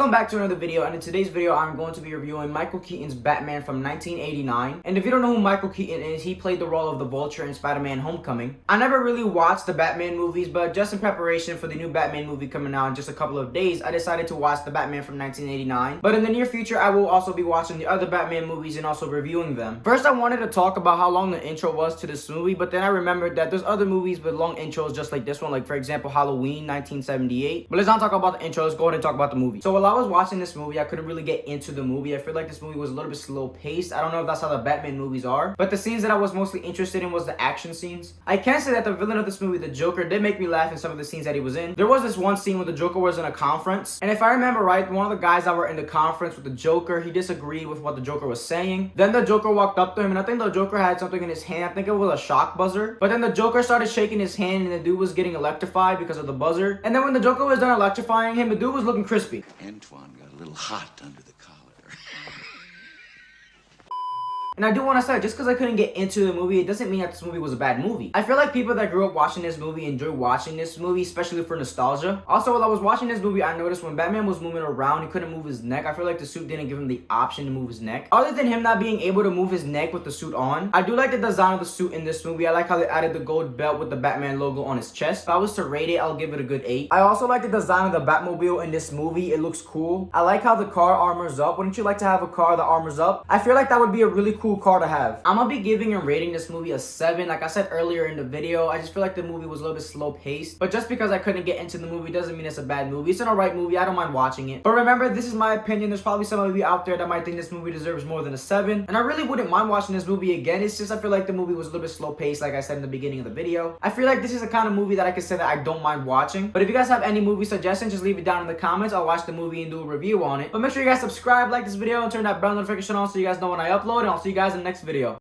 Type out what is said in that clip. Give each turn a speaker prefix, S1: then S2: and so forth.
S1: Welcome back to another video, and in today's video I'm going to be reviewing Michael Keaton's Batman from 1989. And if you don't know who Michael Keaton is, he played the role of the Vulture in Spider-Man Homecoming. I never really watched the Batman movies, but just in preparation for the new Batman movie coming out in just a couple of days, I decided to watch the Batman from 1989. But in the near future, I will also be watching the other Batman movies and also reviewing them. First, I wanted to talk about how long the intro was to this movie, but then I remembered that there's other movies with long intros just like this one, like for example Halloween 1978. But let's not talk about the intro, let's go ahead and talk about the movie. So while I was watching this movie, I couldn't really get into the movie. I feel like this movie was a little bit slow paced. I don't know if that's how the Batman movies are, but the scenes that I was mostly interested in was the action scenes. I can say that the villain of this movie, the Joker, did make me laugh in some of the scenes that he was in. There was this one scene where the Joker was in a conference, and if I remember right, one of the guys that were in the conference with the Joker, he disagreed with what the Joker was saying. Then the Joker walked up to him, and I think the Joker had something in his hand. I think it was a shock buzzer. But then the Joker started shaking his hand, and the dude was getting electrified because of the buzzer. And then when the Joker was done electrifying him, the dude was looking crispy.
S2: Antoine got a little hot under the collar.
S1: And I do want to say, just because I couldn't get into the movie, it doesn't mean that this movie was a bad movie. I feel like people that grew up watching this movie enjoy watching this movie, especially for nostalgia. Also, while I was watching this movie, I noticed when Batman was moving around, he couldn't move his neck. I feel like the suit didn't give him the option to move his neck. Other than him not being able to move his neck with the suit on, I do like the design of the suit in this movie. I like how they added the gold belt with the Batman logo on his chest. If I was to rate it, I'll give it a good 8. I also like the design of the Batmobile in this movie. It looks cool. I like how the car armors up. Wouldn't you like to have a car that armors up? I feel like that would be a really cool car to have. I'm gonna be giving and rating this movie a 7. Like I said earlier in the video, I just feel like the movie was a little bit slow paced. But just because I couldn't get into the movie doesn't mean it's a bad movie. It's an alright movie. I don't mind watching it. But remember, this is my opinion. There's probably some of you out there that might think this movie deserves more than a 7. And I really wouldn't mind watching this movie again. It's just I feel like the movie was a little bit slow paced, like I said in the beginning of the video. I feel like this is the kind of movie that I can say that I don't mind watching. But if you guys have any movie suggestions, just leave it down in the comments. I'll watch the movie and do a review on it. But make sure you guys subscribe, like this video, and turn that bell notification on so you guys know when I upload. And I'll see you guys in the next video.